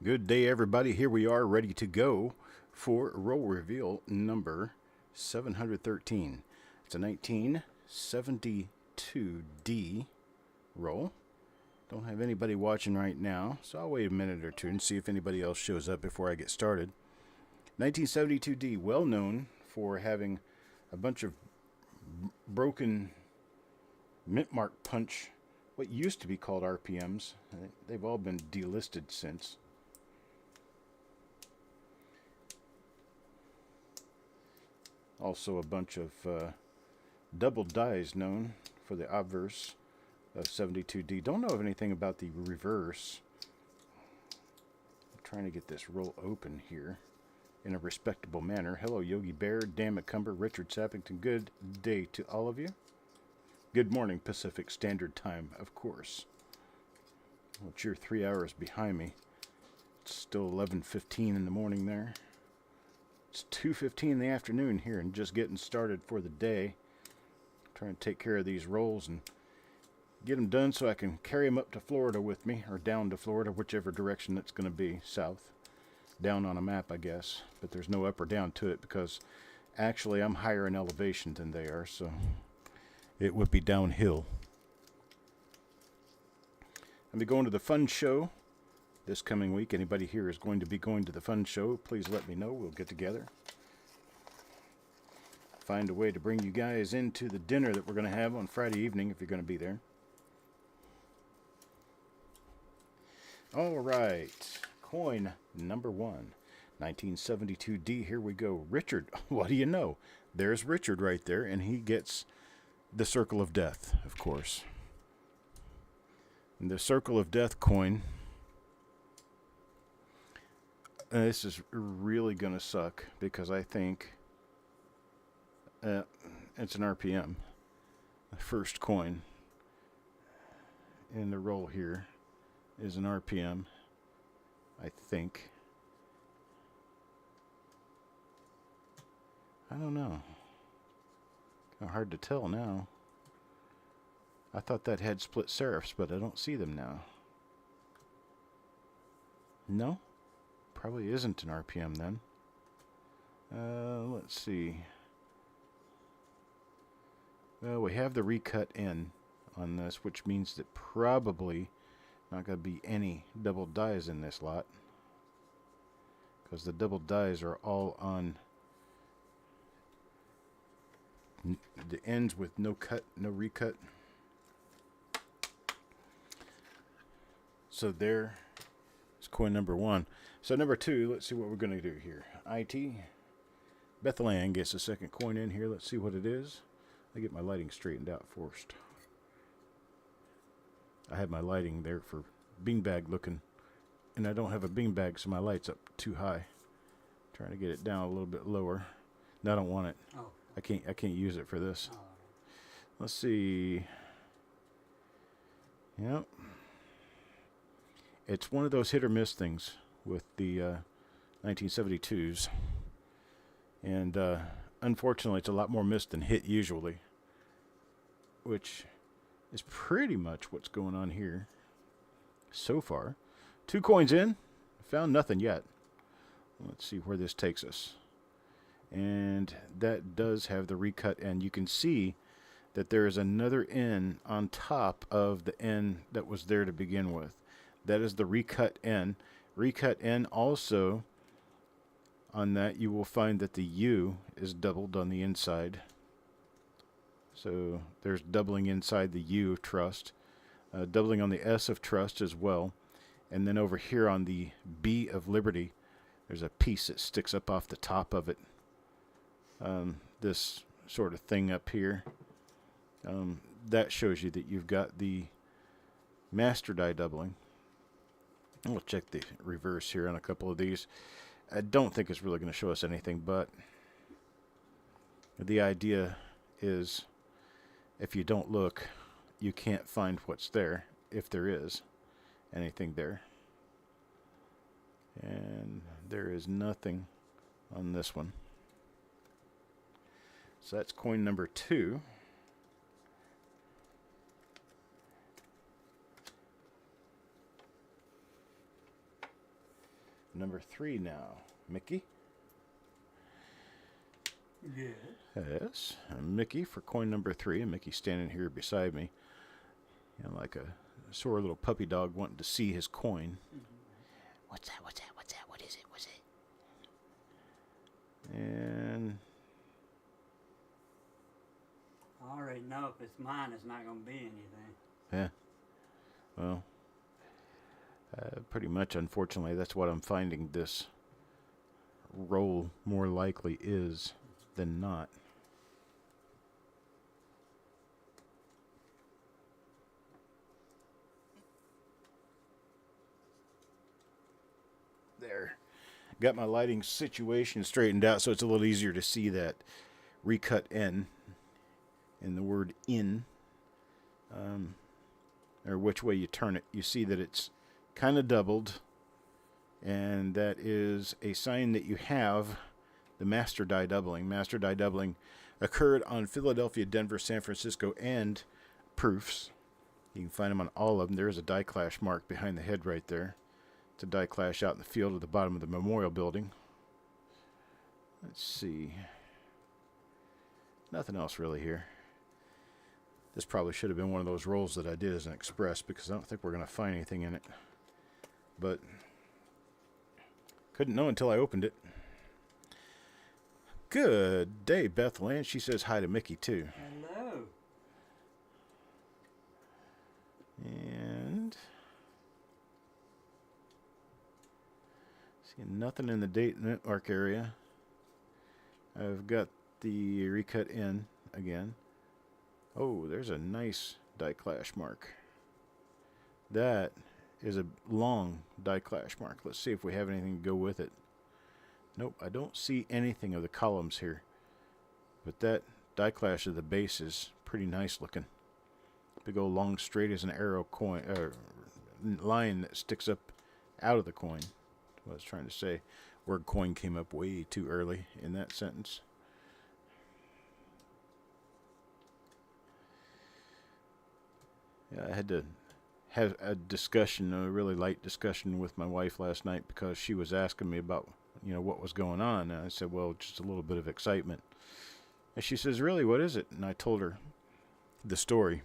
Good day, everybody. Here we are ready to go for roll reveal number 713. It's a 1972D roll. Don't have anybody watching right now, so I'll wait a minute or two and see if anybody else shows up before I get started. 1972D, well known for having a bunch of broken mint mark punch, what used to be called RPMs. They've all been delisted since. Also a bunch of double dies known for the obverse of 72D. Don't know of anything about the reverse. I'm trying to get this roll open here in a respectable manner. Hello, Yogi Bear, Dan McCumber, Richard Sappington. Good day to all of you. Good morning, Pacific Standard Time, of course. Well, you're 3 hours behind me. It's still 11:15 in the morning there. It's 2:15 in the afternoon here and just getting started for the day. Trying to take care of these rolls and get them done so I can carry them up to Florida with me, or down to Florida, whichever direction it's going to be. South. Down on a map, I guess. But there's no up or down to it because actually I'm higher in elevation than they are, so it would be downhill. I'll be going to the fun show this coming week. Anybody here is going to be going to the fun show, please let me know. We'll get together. Find a way to bring you guys into the dinner that we're going to have on Friday evening if you're going to be there. All right. Coin number 1. 1972D. Here we go. Richard. What do you know? There's Richard right there, and he gets the Circle of Death, of course. And the Circle of Death coin. This is really going to suck because I think it's an RPM. The first coin in the roll here is an RPM, I think. I don't know. Kind of hard to tell now. I thought that had split serifs, but I don't see them now. No? Probably isn't an RPM then. Let's see. Well, we have the recut in on this, which means that probably not going to be any double dies in this lot, because the double dies are all on the ends with no cut, no recut. So there is coin number 1. So number 2, let's see what we're going to do here. IT. Bethlehem gets the second coin in here. Let's see what it is. I get my lighting straightened out first. I had my lighting there for beanbag looking, and I don't have a beanbag, so my light's up too high. Trying to get it down a little bit lower. No, I don't want it. Oh. I can't use it for this. Oh. Let's see. Yep. It's one of those hit or miss things with the 1972s. And unfortunately, it's a lot more miss than hit usually, which is pretty much what's going on here so far. 2 coins in. Found nothing yet. Let's see where this takes us. And that does have the recut N. You can see that there is another N on top of the N that was there to begin with. That is the recut N. Recut N also, on that you will find that the U is doubled on the inside. So there's doubling inside the U trust. Doubling on the S of trust as well. And then over here on the B of Liberty, there's a piece that sticks up off the top of it. This sort of thing up here. That shows you that you've got the master die doubling. We'll check the reverse here on a couple of these. I don't think it's really going to show us anything, but the idea is if you don't look, you can't find what's there, if there is anything there. And there is nothing on this one. So that's coin number 2. number 3 now. Mickey? Yes. Yes. Mickey for coin number 3. And Mickey's standing here beside me. You know, like a sore little puppy dog wanting to see his coin. What's that? What's that? What's that? What is it? What's it? And I already know if it's mine, it's not going to be anything. yeah. Well, pretty much, unfortunately, that's what I'm finding this roll more likely is than not. There. Got my lighting situation straightened out so it's a little easier to see that recut N and the word in, or which way you turn it. You see that it's kind of doubled, and that is a sign that you have the master die doubling. Master die doubling occurred on Philadelphia, Denver, San Francisco, and proofs. You can find them on all of them. There is a die clash mark behind the head right there. It's a die clash out in the field at the bottom of the memorial building. Let's see. Nothing else really here. This probably should have been one of those rolls that I did as an express, because I don't think we're going to find anything in it. But couldn't know until I opened it. Good day, Beth Land. She says hi to Mickey, too. Hello. And see nothing in the date network area. I've got the recut in again. Oh, there's a nice die clash mark. That is a long die clash mark. Let's see if we have anything to go with it. Nope, I don't see anything of the columns here. But that die clash of the base is pretty nice looking. Big old long straight as an arrow coin, line that sticks up out of the coin. What I was trying to say. Word coin came up way too early in that sentence. Yeah, I had to have a discussion, a really light discussion with my wife last night, because she was asking me about, you know, what was going on. And I said, well, just a little bit of excitement. And she says, really, what is it? And I told her the story.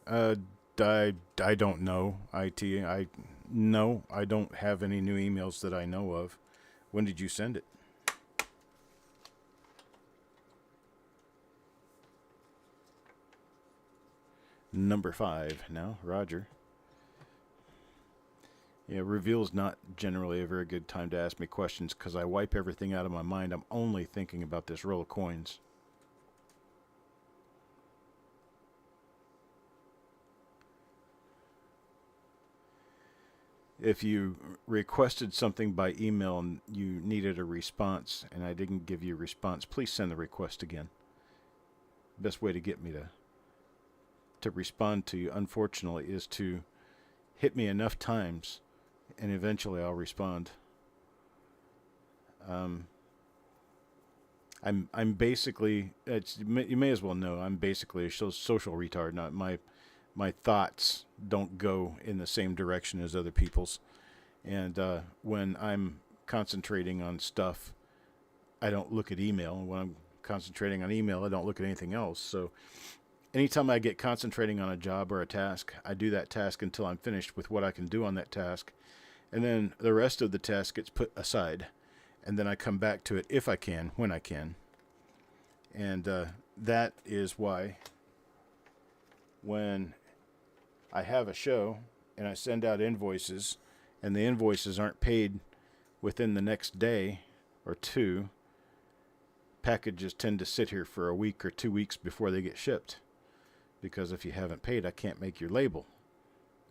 I don't know, IT. No, I don't have any new emails that I know of. When did you send it? Number 5 now, Roger. Yeah, reveal's not generally a very good time to ask me questions, because I wipe everything out of my mind. I'm only thinking about this roll of coins. If you requested something by email and you needed a response and I didn't give you a response, please send the request again. Best way to get me to respond to you, unfortunately, is to hit me enough times and eventually I'll respond. I'm basically, you may as well know, I'm basically a social retard. Not my thoughts don't go in the same direction as other people's. And when I'm concentrating on stuff, I don't look at email. When I'm concentrating on email, I don't look at anything else. So anytime I get concentrating on a job or a task, I do that task until I'm finished with what I can do on that task. And then the rest of the task gets put aside. And then I come back to it if I can, when I can. And that is why when I have a show and I send out invoices and the invoices aren't paid within the next day or two, packages tend to sit here for a week or 2 weeks before they get shipped. Because if you haven't paid, I can't make your label.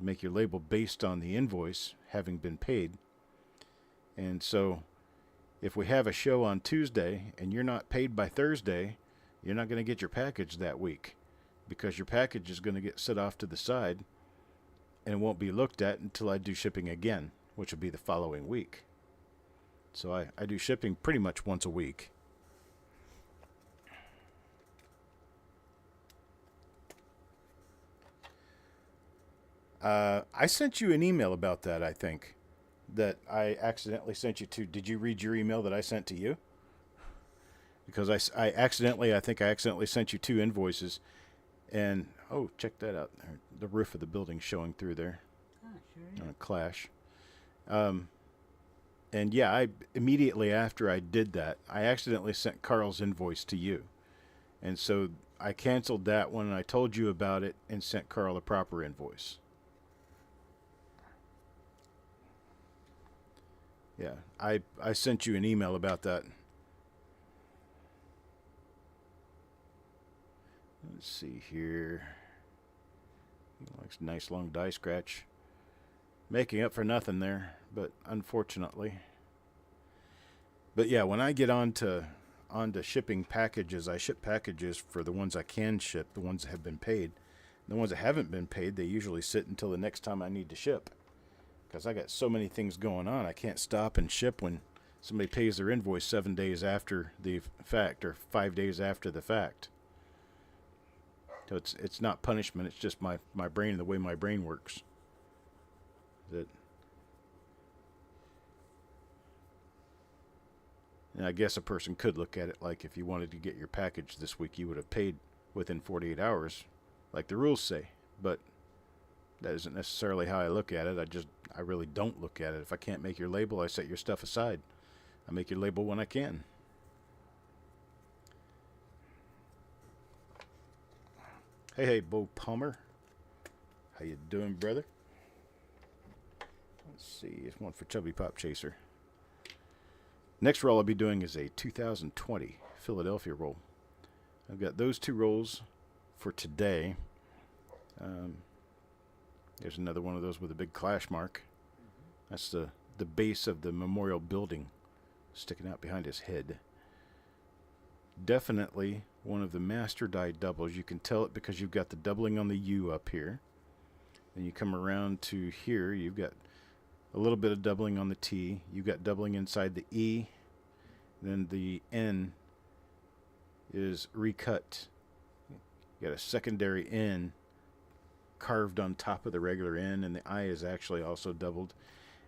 Make your label based on the invoice having been paid. And so if we have a show on Tuesday and you're not paid by Thursday, you're not going to get your package that week, because your package is going to get set off to the side and it won't be looked at until I do shipping again, which will be the following week. So I do shipping pretty much once a week. I sent you an email about that, I think, that I accidentally sent you to. Did you read your email that I sent to you? Because I accidentally sent you 2 invoices. And, oh, check that out. The roof of the building showing through there. Oh, sure On a is. clash. And yeah, I immediately after I did that, I accidentally sent Carl's invoice to you. And so I canceled that one and I told you about it and sent Carl a proper invoice. Yeah, I sent you an email about that. Let's see here. Likes a nice long die scratch. Making up for nothing there, but unfortunately. But yeah, when I get onto shipping packages, I ship packages for the ones I can ship, the ones that have been paid. The ones that haven't been paid, they usually sit until the next time I need to ship. Because I got so many things going on, I can't stop and ship when somebody pays their invoice 7 days after the fact or 5 days after the fact. So it's not punishment, it's just my brain, the way my brain works. And I guess a person could look at it like if you wanted to get your package this week, you would have paid within 48 hours, like the rules say. But that isn't necessarily how I look at it. I really don't look at it. If I can't make your label, I set your stuff aside. I make your label when I can. Hey, Bo Palmer. How you doing, brother? Let's see. It's one for Chubby Pop Chaser. Next roll I'll be doing is a 2020 Philadelphia roll. I've got those 2 rolls for today. There's another one of those with a big clash mark. That's the base of the memorial building sticking out behind his head. Definitely one of the master die doubles. You can tell it because you've got the doubling on the U up here. Then you come around to here, you've got a little bit of doubling on the T. You've got doubling inside the E. Then the N is recut. You got a secondary N carved on top of the regular N, and the I is actually also doubled,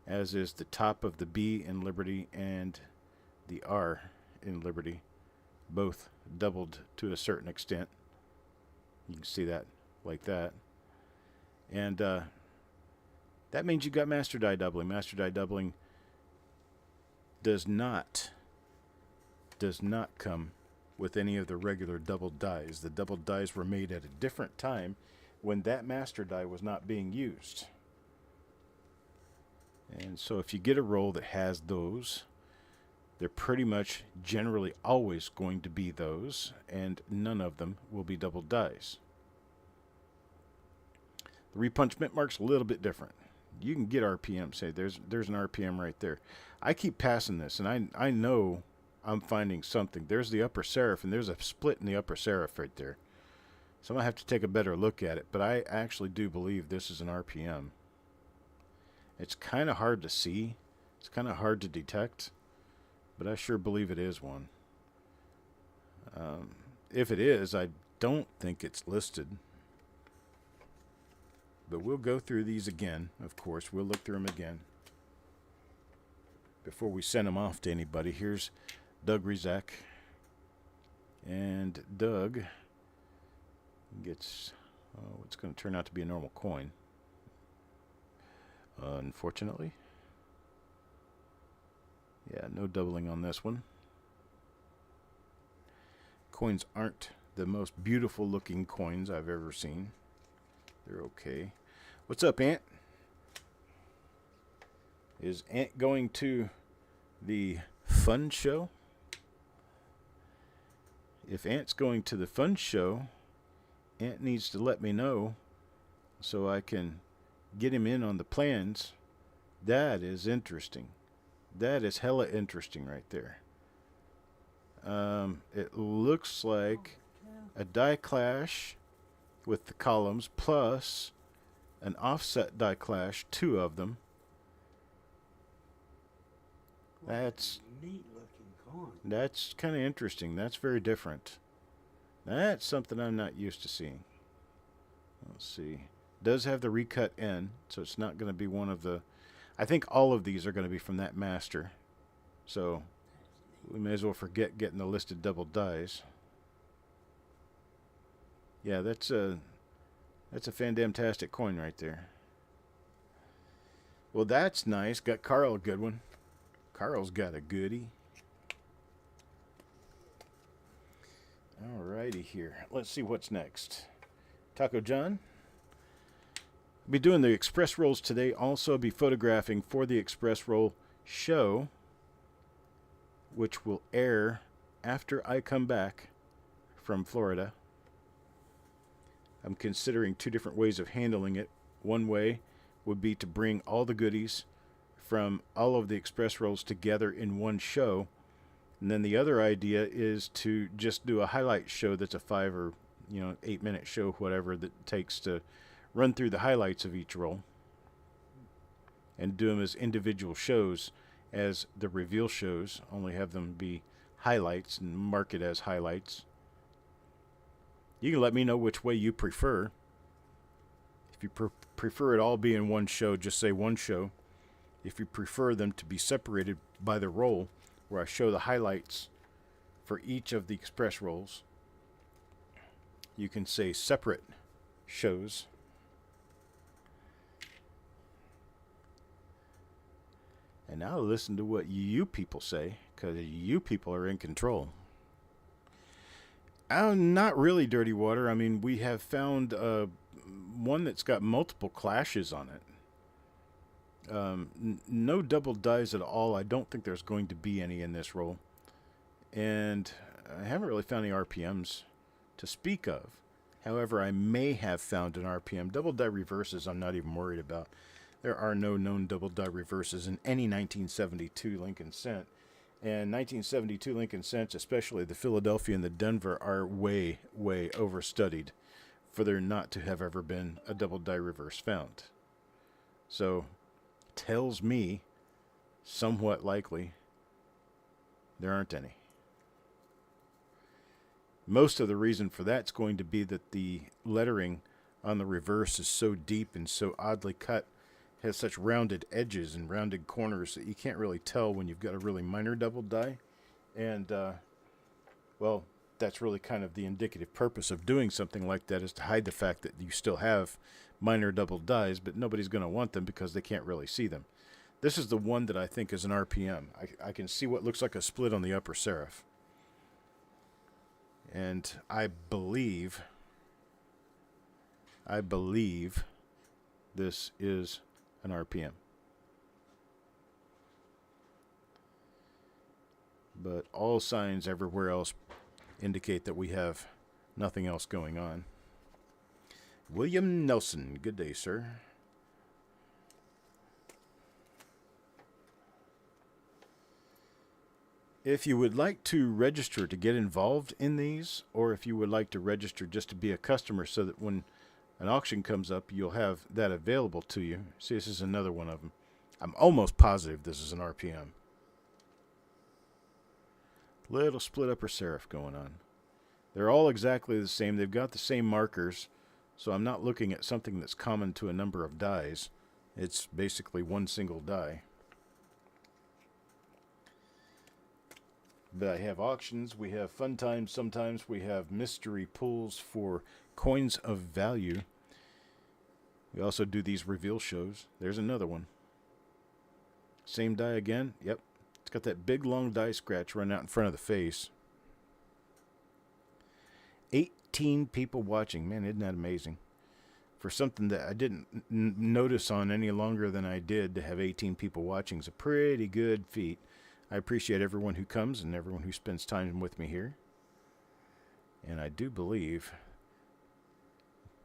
as is the top of the B in Liberty and the R in Liberty, both doubled to a certain extent. You can see that like that. And that means you got master die doubling. Master die doubling does not come with any of the regular doubled dies. The doubled dies were made at a different time when that master die was not being used. And so if you get a roll that has those, they're pretty much generally always going to be those, and none of them will be doubled dies. The repunch mint mark's a little bit different. You can get RPM. Say there's an RPM right there. I keep passing this, and I know I'm finding something. There's the upper serif, and there's a split in the upper serif right there. So I'm going to have to take a better look at it, but I actually do believe this is an RPM. It's kind of hard to see. It's kind of hard to detect, but I sure believe it is one. If it is, I don't think it's listed. But we'll go through these again, of course. We'll look through them again before we send them off to anybody. Here's Doug Rizak. And Doug gets what's going to turn out to be a normal coin. Unfortunately. Yeah, no doubling on this one. Coins aren't the most beautiful looking coins I've ever seen. They're okay. What's up, Ant? Is Ant going to the fun show? If Ant's going to the fun show, Ant needs to let me know so I can get him in on the plans. That is interesting. That is hella interesting right there. It looks like a die clash with the columns plus an offset die clash, 2 of them. That's neat looking coin. That's kind of interesting. That's very different. That's something I'm not used to seeing. Let's see. Does have the recut end, so it's not going to be one of the... I think all of these are going to be from that master. So we may as well forget getting the listed double dies. Yeah, that's a fandamtastic coin right there. Well, that's nice. Got Carl a good one. Carl's got a goodie. Alrighty here. Let's see what's next. Taco John. Be doing the express rolls today. Also be photographing for the express roll show, which will air after I come back from Florida. I'm considering two different ways of handling it. One way would be to bring all the goodies from all of the express rolls together in one show. And then the other idea is to just do a highlight show that's a 5 or 8 minute show, whatever that takes to run through the highlights of each roll and do them as individual shows as the reveal shows. Only have them be highlights and mark it as highlights. You can let me know which way you prefer. If you prefer it all be in one show, just say one show. If you prefer them to be separated by the roll, where I show the highlights for each of the express rolls, you can say separate shows. And now listen to what you people say, because you people are in control. Not really, Dirty Water. I mean, we have found one that's got multiple clashes on it. No double dies at all. I don't think there's going to be any in this roll. And I haven't really found any RPMs to speak of. However, I may have found an RPM. Double die reverses I'm not even worried about. There are no known double die reverses in any 1972 Lincoln Cent. And 1972 Lincoln Cents, especially the Philadelphia and the Denver, are way, way overstudied for there not to have ever been a double die reverse found. So, tells me, somewhat likely, there aren't any. Most of the reason for that's going to be that the lettering on the reverse is so deep and so oddly cut, has such rounded edges and rounded corners that you can't really tell when you've got a really minor double die. And, well, that's really kind of the indicative purpose of doing something like that, is to hide the fact that you still have minor double dies, but nobody's going to want them because they can't really see them. This is the one that I think is an RPM. I can see what looks like a split on the upper serif. And I believe this is an RPM. But all signs everywhere else indicate that we have nothing else going on. William Nelson, good day, sir. If you would like to register to get involved in these, or if you would like to register just to be a customer so that when an auction comes up, you'll have that available to you. See, this is another one of them. I'm almost positive this is an RPM. Little split upper serif going on. They're all exactly the same. They've got the same markers, so I'm not looking at something that's common to a number of dies. It's basically one single die. But I have auctions, we have fun times, sometimes we have mystery pulls for coins of value. We also do these reveal shows. There's another one. Same die again. Yep. It's got that big long die scratch running out in front of the face. 18 people watching. Man, isn't that amazing? For something that I didn't notice on any longer than I did, to have 18 people watching is a pretty good feat. I appreciate everyone who comes and everyone who spends time with me here. And I do believe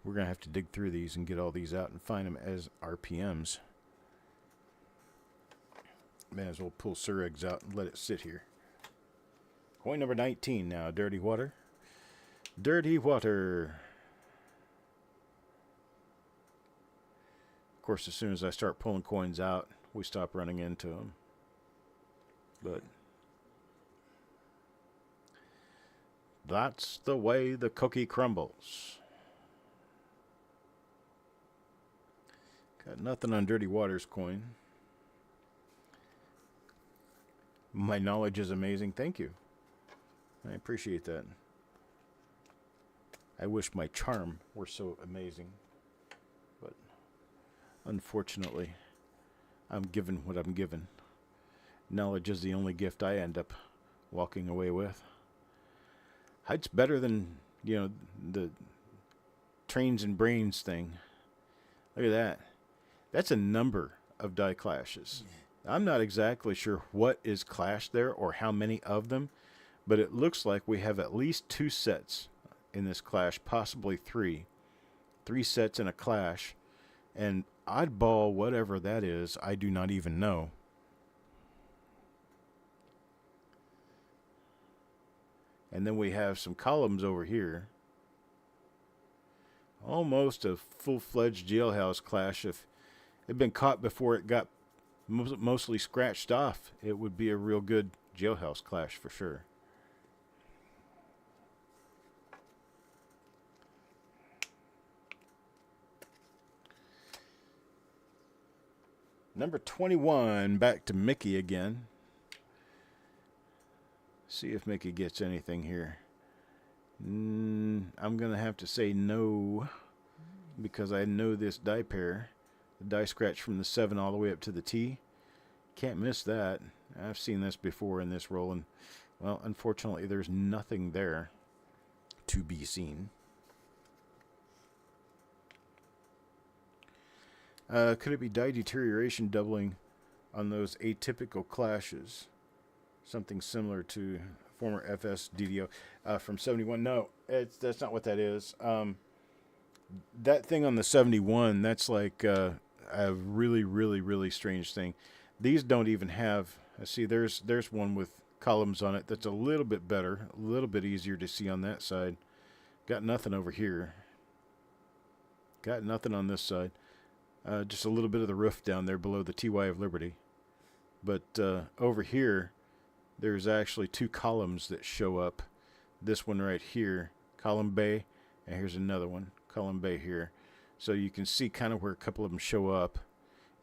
we're going to have to dig through these and get all these out and find them as RPMs. May as well pull Suregs out and let it sit here. Coin number 19 now, Dirty Water. Dirty Water. Of course, as soon as I start pulling coins out, we stop running into them. But that's the way the cookie crumbles. Got nothing on Dirty Waters coin. My knowledge is amazing. Thank you. I appreciate that. I wish my charm were so amazing. But unfortunately, I'm given what I'm given. Knowledge is the only gift I end up walking away with. Height's better than, the trains and brains thing. Look at that. That's a number of die clashes. I'm not exactly sure what is clashed there or how many of them, but it looks like we have at least 2 sets in this clash, possibly 3. 3 sets in a clash, and oddball, whatever that is, I do not even know. And then we have some columns over here. Almost a full-fledged jailhouse clash. If it had been caught before it got mostly scratched off, it would be a real good jailhouse clash for sure. Number 21, back to Mickey again. See if Mickey gets anything here. I'm going to have to say no, because I know this die pair. The die scratch from the 7 all the way up to the T. Can't miss that. I've seen this before in this roll, and, well, unfortunately, there's nothing there to be seen. Could it be die deterioration doubling on those atypical clashes? Something similar to former FS DDO from 71. No, that's not what that is. That thing on the 71, that's like a really, really, really strange thing. These don't even have, see, there's one with columns on it that's a little bit better, a little bit easier to see on that side. Got nothing over here. Got nothing on this side. Just a little bit of the roof down there below the TY of Liberty. But over here, there's actually 2 columns that show up. This one right here, column bay, and here's another one, column bay here. So you can see kind of where a couple of them show up,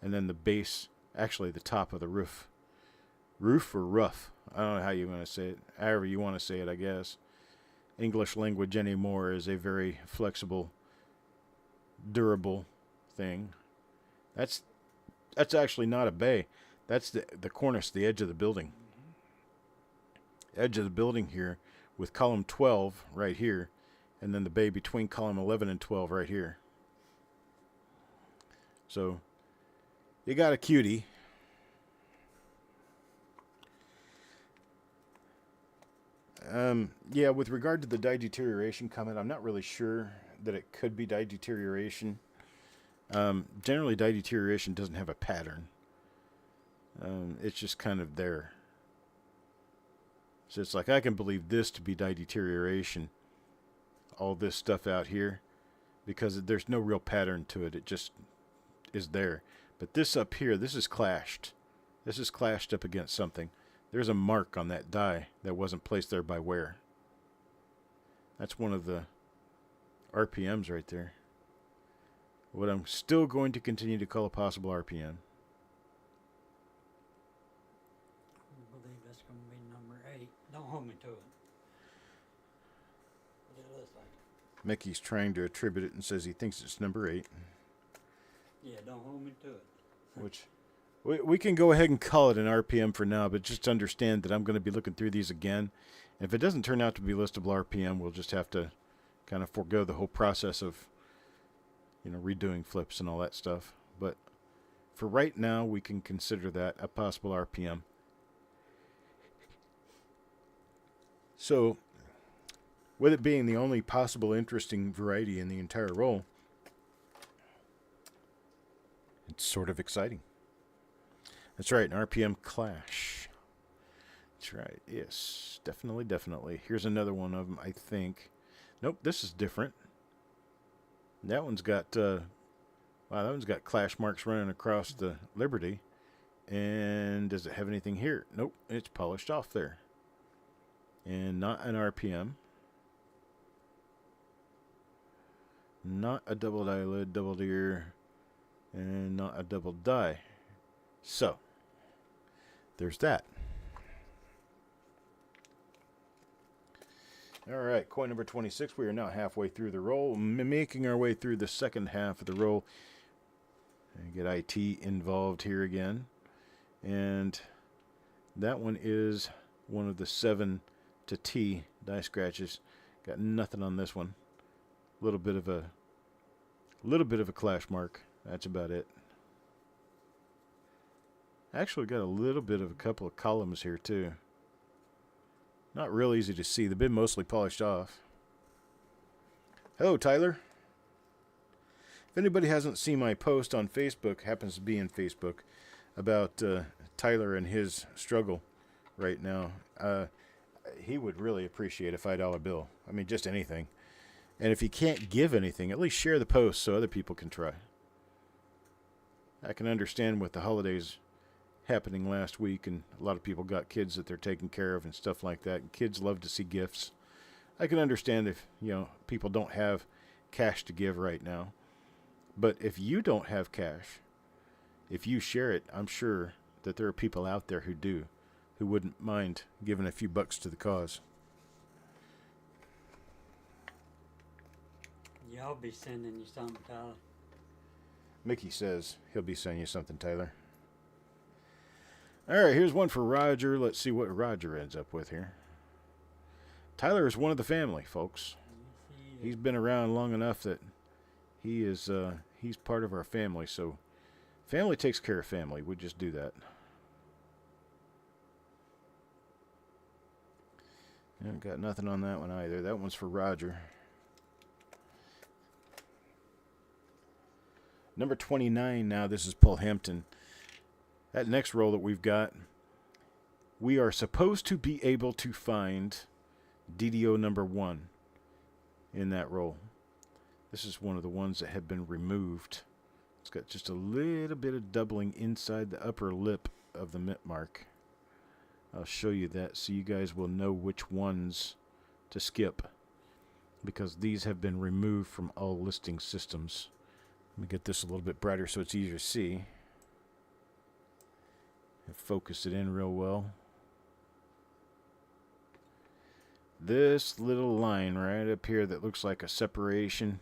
and then the base, actually the top of the roof. Roof or rough? I don't know how you want to say it. However you want to say it, I guess. English language anymore is a very flexible, durable thing. That's actually not a bay. That's the cornice, the edge of the building. Edge of the building here with column 12 right here, and then the bay between column 11 and 12 right here. So you got a cutie. Yeah, with regard to the die deterioration comment, I'm not really sure that it could be die deterioration. Generally, die deterioration doesn't have a pattern. It's just kind of there. So it's like, I can believe this to be die deterioration, all this stuff out here, because there's no real pattern to it. It just is there. But this up here, this is clashed. This is clashed up against something. There's a mark on that die that wasn't placed there by wear. That's one of the RPMs right there. What I'm still going to continue to call a possible RPM. I believe that's going to be number 8. Don't hold me to it. What it looks like. Mickey's trying to attribute it and says he thinks it's number 8. Yeah, don't hold me to it. Which we can go ahead and call it an RPM for now, but just understand that I'm going to be looking through these again. And if it doesn't turn out to be listable RPM, we'll just have to kind of forego the whole process of, redoing flips and all that stuff. But for right now, we can consider that a possible RPM. So, with it being the only possible interesting variety in the entire roll, it's sort of exciting. That's right, an RPM clash. That's right, yes, definitely. Here's another one of them, I think. Nope, this is different. That one's got, that one's got clash marks running across the Liberty. And does it have anything here? Nope, it's polished off there. And not an RPM. Not a double die lid, double deer. and not a double die. So, there's that. All right, coin number 26. We are now halfway through the roll, making our way through the second half of the roll. I get IT involved here again. And that one is one of the 7 to T die scratches. Got nothing on this one. A little bit of a clash mark. That's about it. Actually got a little bit of a couple of columns here too. Not real easy to see. They've been mostly polished off. Hello, Tyler. If anybody hasn't seen my post on Facebook, happens to be in Facebook, about Tyler and his struggle right now, he would really appreciate a $5 bill. I mean, just anything. And if you can't give anything, at least share the post so other people can try. I can understand with the holidays happening last week, and a lot of people got kids that they're taking care of and stuff like that, and kids love to see gifts. I can understand if, people don't have cash to give right now. But if you don't have cash, if you share it, I'm sure that there are people out there who do, who wouldn't mind giving a few bucks to the cause. Yeah, I'll be sending you something, Tyler. Mickey says he'll be sending you something, Tyler. All right, here's one for Roger. Let's see what Roger ends up with here. Tyler is one of the family, folks. He's been around long enough that he's part of our family. So family takes care of family. We just do that. Got nothing on that one either. That one's for Roger. Number 29 now. This is Paul Hampton. That next roll that we've got, we are supposed to be able to find DDO number 1 in that roll. This is one of the ones that have been removed. It's got just a little bit of doubling inside the upper lip of the mint mark. I'll show you that so you guys will know which ones to skip, because these have been removed from all listing systems. Let me get this a little bit brighter so it's easier to see. Focus it in real well. This little line right up here that looks like a separation,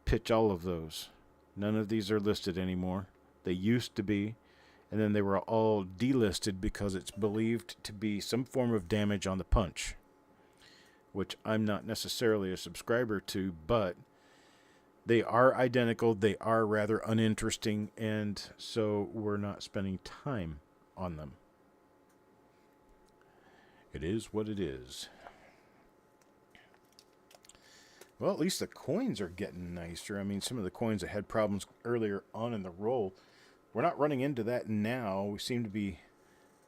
pitch all of those. None of these are listed anymore. They used to be, and then they were all delisted because it's believed to be some form of damage on the punch, which I'm not necessarily a subscriber to, but they are identical, they are rather uninteresting, and so we're not spending time on them. It is what it is. Well, at least the coins are getting nicer. I mean, some of the coins that had problems earlier on in the roll, we're not running into that now. We seem to be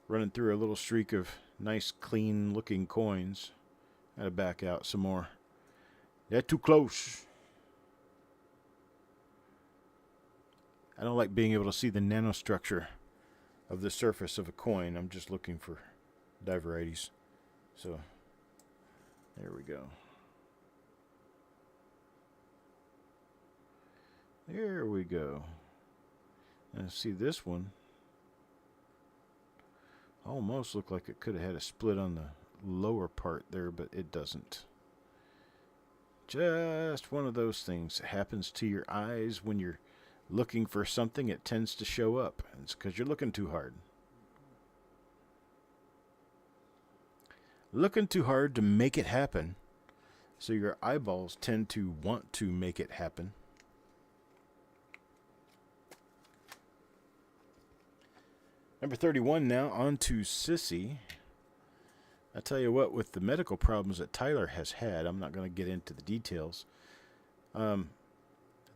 running through a little streak of nice, clean-looking coins. Gotta back out some more. They're too close. I don't like being able to see the nanostructure of the surface of a coin. I'm just looking for die varieties. So, there we go. There we go. And see, this one almost looked like it could have had a split on the lower part there, but it doesn't. Just one of those things that happens to your eyes when you're looking for something. It tends to show up. It's because you're looking too hard. Looking too hard to make it happen. So your eyeballs tend to want to make it happen. Number 31 now, on to Sissy. I tell you what, with the medical problems that Tyler has had, I'm not going to get into the details. The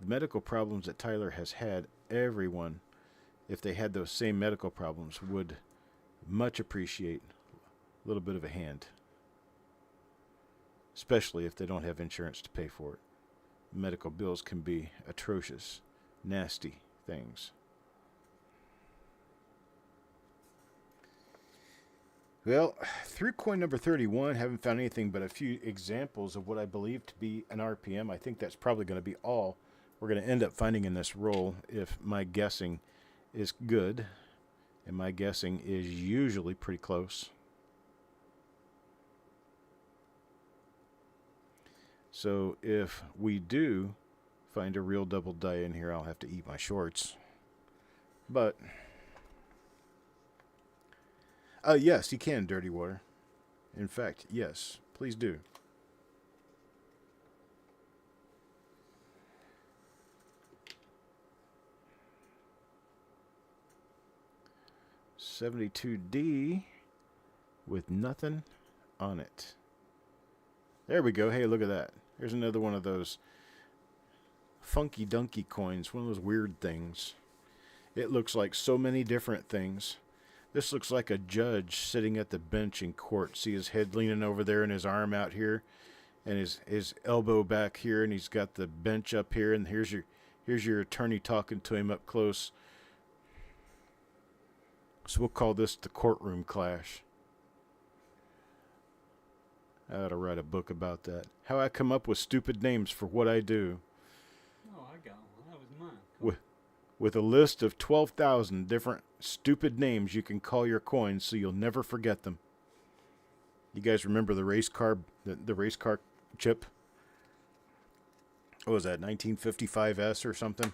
medical problems that Tyler has had, everyone, if they had those same medical problems, would much appreciate a little bit of a hand. Especially if they don't have insurance to pay for it. Medical bills can be atrocious, nasty things. Well, through coin number 31, haven't found anything but a few examples of what I believe to be an RPM. I think that's probably going to be all we're going to end up finding in this roll if my guessing is good. And my guessing is usually pretty close. So if we do find a real double die in here, I'll have to eat my shorts. But, yes, you can, Dirty Water. In fact, yes, please do. $72D with nothing on it. There we go. Hey, look at that. There's another one of those funky dunky coins, one of those weird things. It looks like so many different things. This looks like a judge sitting at the bench in court. See his head leaning over there and his arm out here and his elbow back here, and he's got the bench up here, and here's your attorney talking to him up close. So we'll call this the courtroom clash. I ought to write a book about that. How I come up with stupid names for what I do. Oh, I got one. That was mine. With a list of 12,000 different stupid names you can call your coins so you'll never forget them. You guys remember the race car chip? What was that, 1955S or something?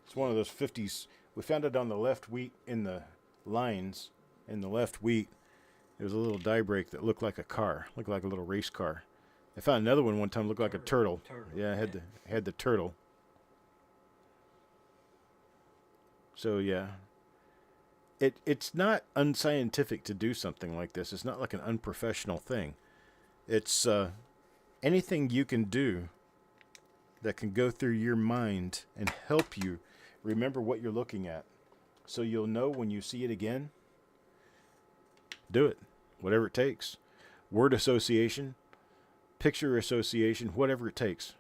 It's one of those 50s. We found it on the left wheat in the lines. In the left wheat, there was a little die break that looked like a car, looked like a little race car. I found another one time looked like a turtle. Yeah, it had the turtle. So yeah, it's not unscientific to do something like this. It's not like an unprofessional thing. It's anything you can do that can go through your mind and help you remember what you're looking at, so you'll know when you see it again. Do it, whatever it takes. Word association, picture association, whatever it takes.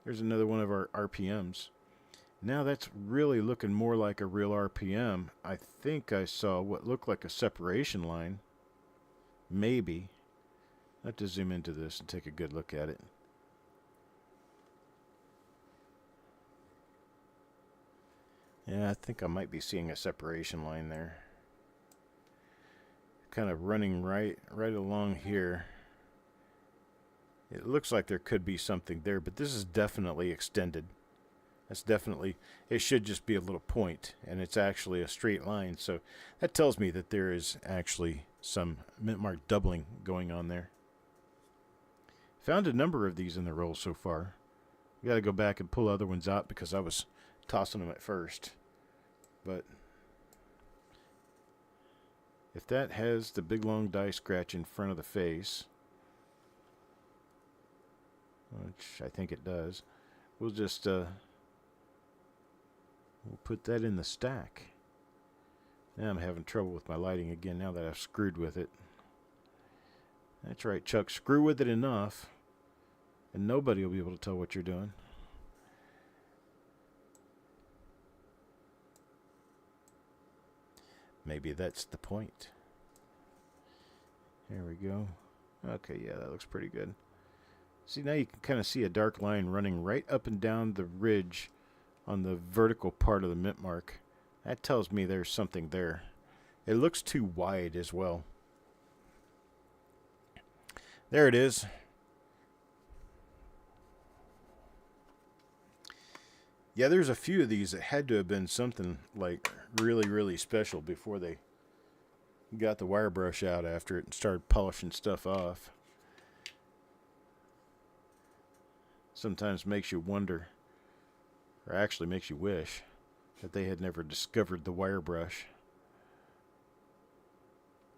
There's another one of our RPMs. Now that's really looking more like a real RPM. I think I saw what looked like a separation line. Maybe. I have to zoom into this and take a good look at it. Yeah, I think I might be seeing a separation line there. Kind of running right along here. It looks like there could be something there, but this is definitely extended. That's definitely, it should just be a little point, and it's actually a straight line. So that tells me that there is actually some mint mark doubling going on there. Found a number of these in the roll so far. We got to go back and pull other ones out because I was tossing them at first. But if that has the big long die scratch in front of the face, which I think it does, we'll just we'll put that in the stack. Now I'm having trouble with my lighting again now that I've screwed with it. That's right, Chuck. Screw with it enough, and nobody will be able to tell what you're doing. Maybe that's the point. There we go. Okay, yeah, that looks pretty good. See, now you can kind of see a dark line running right up and down the ridge on the vertical part of the mint mark. That tells me there's something there. It looks too wide as well. There it is. Yeah, there's a few of these that had to have been something like really, really special before they got the wire brush out after it and started polishing stuff off. Sometimes makes you wonder, or actually makes you wish, that they had never discovered the wire brush.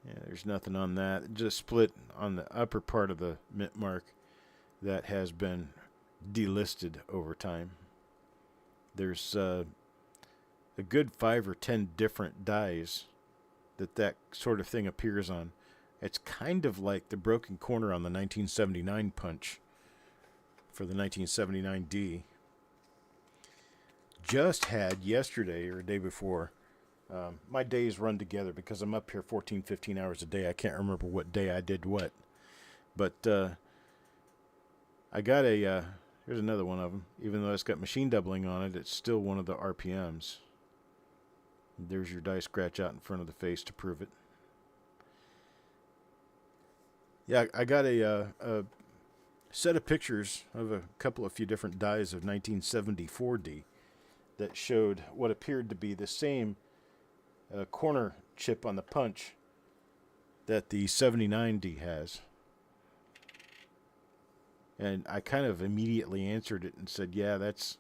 Yeah, there's nothing on that. Just split on the upper part of the mint mark that has been delisted over time. There's a good 5 or 10 different dies that sort of thing appears on. It's kind of like the broken corner on the 1979 punch for the 1979D. Just had yesterday or a day before, my days run together because I'm up here 14, 15 hours a day. I can't remember what day I did what. But I got a Here's another one of them. Even though it's got machine doubling on it, it's still one of the RPMs. There's your die scratch out in front of the face to prove it. Yeah, I got a set of pictures of a few different dies of 1974D that showed what appeared to be the same corner chip on the punch that the 79D has. And I kind of immediately answered it and said, yeah, that's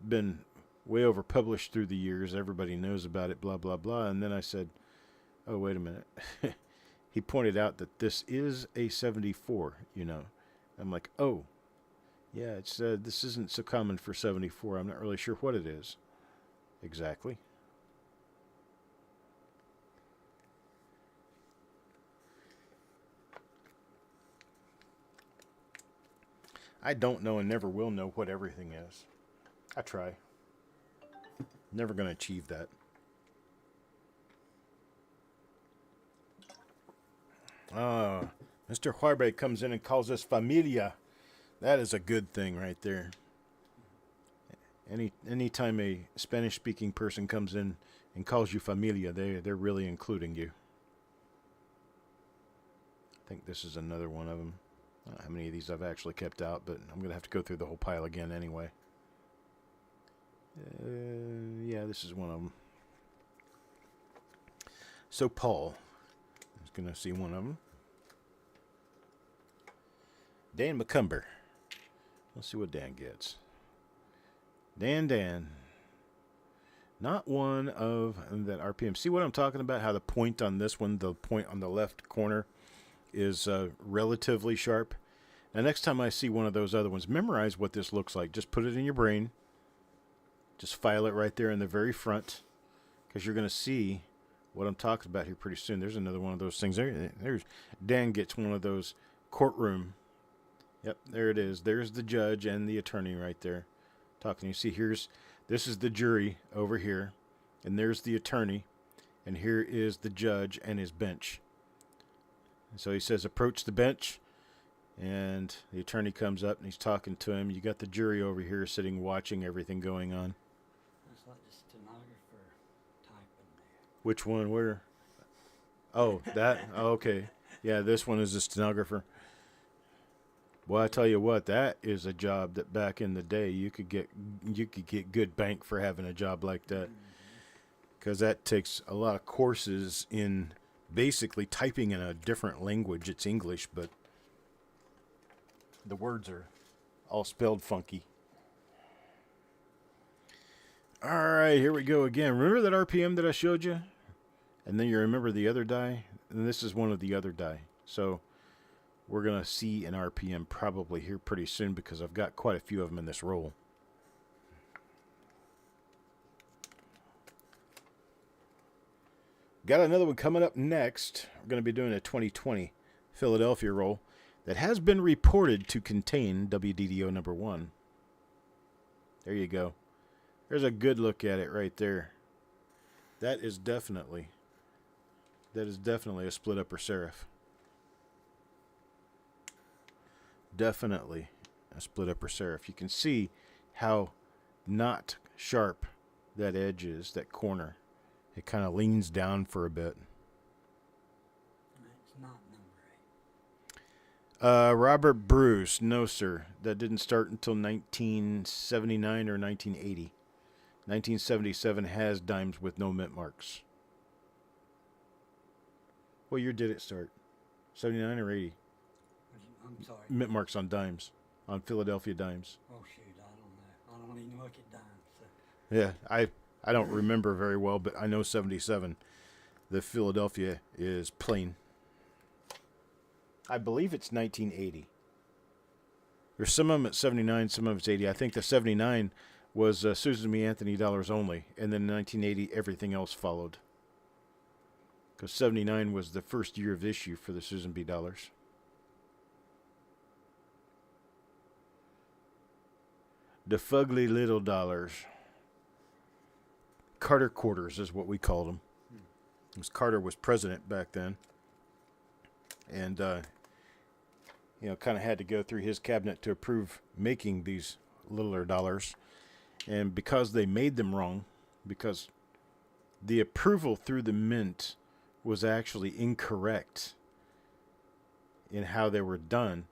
been way over published through the years. Everybody knows about it, blah, blah, blah. And then I said, oh, wait a minute. He pointed out that this is a 74, you know. I'm like, oh, yeah, it's this isn't so common for 74. I'm not really sure what it is exactly. I don't know and never will know what everything is. I try. Never going to achieve that. Mr. Huarbe comes in and calls us familia. That is a good thing right there. Anytime a Spanish-speaking person comes in and calls you familia, they're really including you. I think this is another one of them. I don't know how many of these I've actually kept out, but I'm going to have to go through the whole pile again anyway. Yeah, this is one of them. So Paul is going to see one of them. Dan McCumber. Let's see what Dan gets. Dan. Not one of that RPM. See what I'm talking about? How the point on this one, the point on the left corner, is relatively sharp. Now, next time I see one of those other ones, memorize what this looks like. Just put it in your brain. Just file it right there in the very front, because you're going to see what I'm talking about here pretty soon. There's another one of those things. There's Dan gets one of those courtroom. Yep, there it is. There's the judge and the attorney right there talking. You see, this is the jury over here, and there's the attorney, and here is the judge and his bench. And so he says, approach the bench, and the attorney comes up and he's talking to him. You got the jury over here sitting watching everything going on. That's like the stenographer typing there. Which one? Where? Oh, that? Oh, okay. Yeah, this one is a stenographer. Well, I tell you what, that is a job that back in the day you could get good bank for having a job like that, because that takes a lot of courses in basically typing in a different language. It's English, but the words are all spelled funky. All right, here we go again. Remember that RPM that I showed you? And then you remember the other die? And this is one of the other die. So we're going to see an RPM probably here pretty soon, because I've got quite a few of them in this roll. Got another one coming up next. We're going to be doing a 2020 Philadelphia roll that has been reported to contain WDDO number 1. There you go. There's a good look at it right there. That is definitely a split upper serif. Definitely a split upper serif. You can see how not sharp that edge is, that corner. It kind of leans down for a bit. It's not number 8. Robert Bruce, no sir. That didn't start until 1979 or 1980. 1977 has dimes with no mint marks. What year did it start? 79 or 80? I'm sorry. Mint marks on dimes, on Philadelphia dimes. Oh shoot, I don't know. I don't even look at dimes. So. Yeah, I don't remember very well, but I know 77. The Philadelphia is plain. I believe it's 1980. There's some of them at 79, some of it's 80. I think the 79 was Susan B. Anthony dollars only, and then 1980 everything else followed. Because 79 was the first year of issue for the Susan B. dollars. The fugly little dollars. Carter quarters is what we called them. Because Carter was president back then. And kind of had to go through his cabinet to approve making these littler dollars. And because they made them wrong, because the approval through the mint was actually incorrect in how they were done.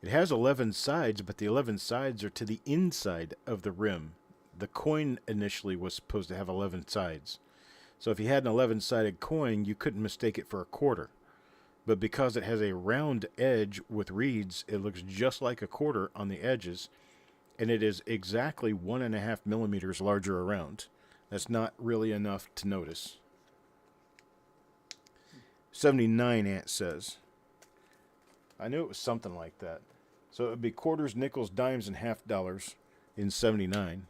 It has 11 sides, but the 11 sides are to the inside of the rim. The coin initially was supposed to have 11 sides. So if you had an 11-sided coin, you couldn't mistake it for a quarter. But because it has a round edge with reeds, it looks just like a quarter on the edges, and it is exactly 1.5 millimeters larger around. That's not really enough to notice. 79, Ant says. I knew it was something like that. So it would be quarters, nickels, dimes, and half dollars in 79.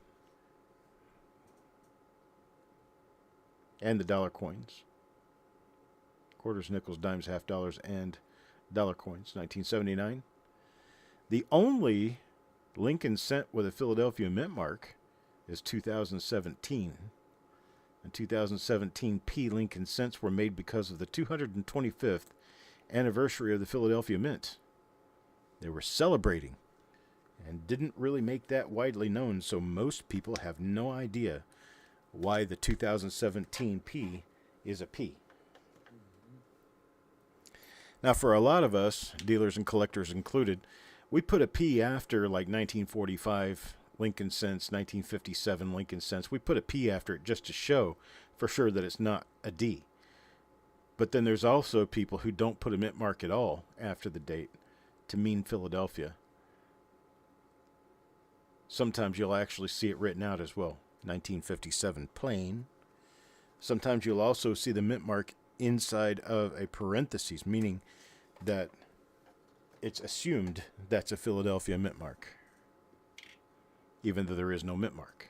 And the dollar coins. Quarters, nickels, dimes, half dollars, and dollar coins. 1979. The only Lincoln cent with a Philadelphia mint mark is 2017. And 2017 P Lincoln cents were made because of the 225th anniversary of the Philadelphia Mint. They were celebrating and didn't really make that widely known, so most people have no idea why the 2017 P is a P. Now, for a lot of us, dealers and collectors included, we put a P after like 1945 Lincoln cents, 1957 Lincoln cents. We put a P after it just to show for sure that it's not a D. But then there's also people who don't put a mint mark at all after the date to mean Philadelphia. Sometimes you'll actually see it written out as well. 1957 plain. Sometimes you'll also see the mint mark inside of a parenthesis, meaning that it's assumed that's a Philadelphia mint mark, even though there is no mint mark.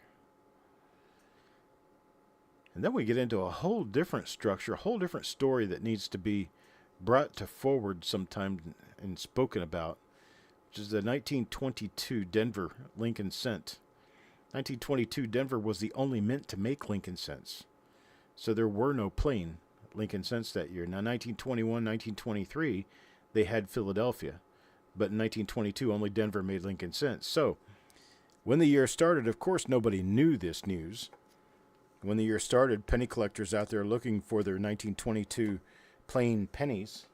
And then we get into a whole different structure, a whole different story that needs to be brought to forward sometime and spoken about, which is the 1922 Denver Lincoln cent. 1922 Denver was the only mint to make Lincoln cents. So there were no plain Lincoln cents that year. Now, 1921, 1923, they had Philadelphia. But in 1922, only Denver made Lincoln cents. So when the year started, of course, nobody knew this news. When the year started, penny collectors out there looking for their 1922 plain pennies,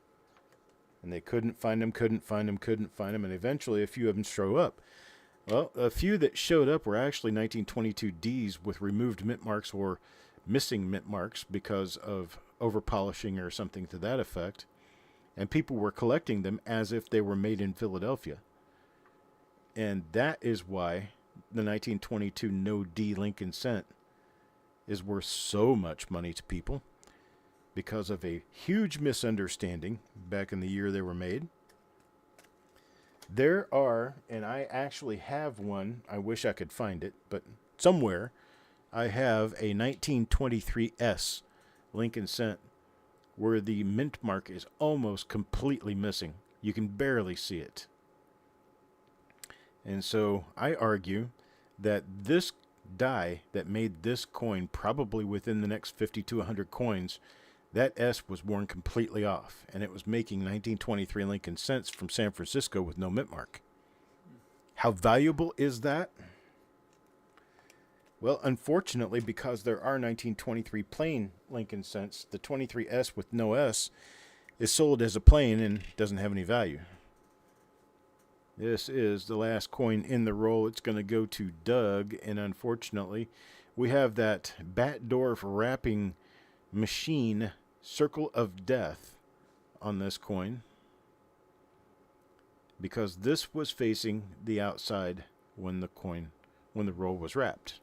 and they couldn't find them, and eventually a few of them show up. Well, a few that showed up were actually 1922 Ds with removed mint marks or missing mint marks because of overpolishing or something to that effect, and people were collecting them as if they were made in Philadelphia. And that is why the 1922 no D Lincoln cent is worth so much money to people, because of a huge misunderstanding back in the year they were made. There are, and I actually have one, I wish I could find it, but somewhere I have a 1923 S Lincoln cent where the mint mark is almost completely missing. You can barely see it. And so I argue that this die that made this coin, probably within the next 50 to 100 coins, that S was worn completely off, and it was making 1923 Lincoln cents from San Francisco with no mint mark. How valuable is that? Well, unfortunately, because there are 1923 plain Lincoln cents, the 23S with no S is sold as a plain and doesn't have any value. This is the last coin in the roll. It's going to go to Doug, and unfortunately, we have that Batdorf wrapping machine Circle of Death on this coin, because this was facing the outside when the roll was wrapped.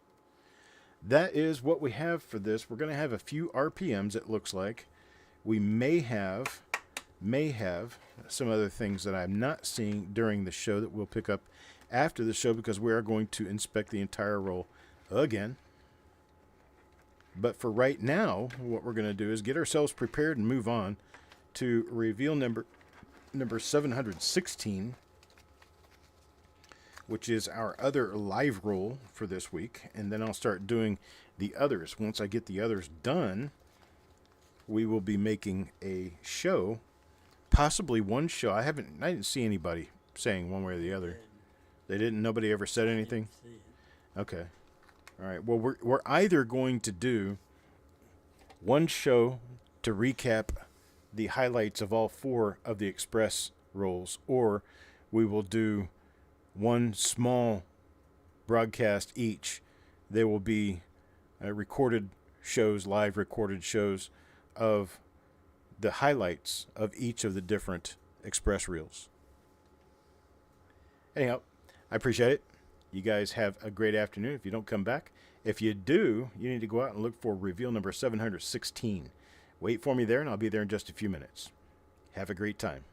That is what we have for this. We're going to have a few RPMs, it looks like. We may have some other things that I'm not seeing during the show that we'll pick up after the show, because we are going to inspect the entire roll again. But for right now, what we're going to do is get ourselves prepared and move on to reveal number 716, which is our other live roll for this week. And then I'll start doing the others. Once I get the others done, we will be making a show possibly one show. I didn't see anybody saying one way or the other. They didn't. Nobody ever said anything. See it. Okay. All right. Well, we're either going to do one show to recap the highlights of all 4 of the express rolls, or we will do one small broadcast each. There will be recorded shows, live recorded shows of the highlights of each of the different express reels. Anyhow, I appreciate it. You guys have a great afternoon. If you don't come back, if you do, you need to go out and look for reveal number 716. Wait for me there, and I'll be there in just a few minutes. Have a great time.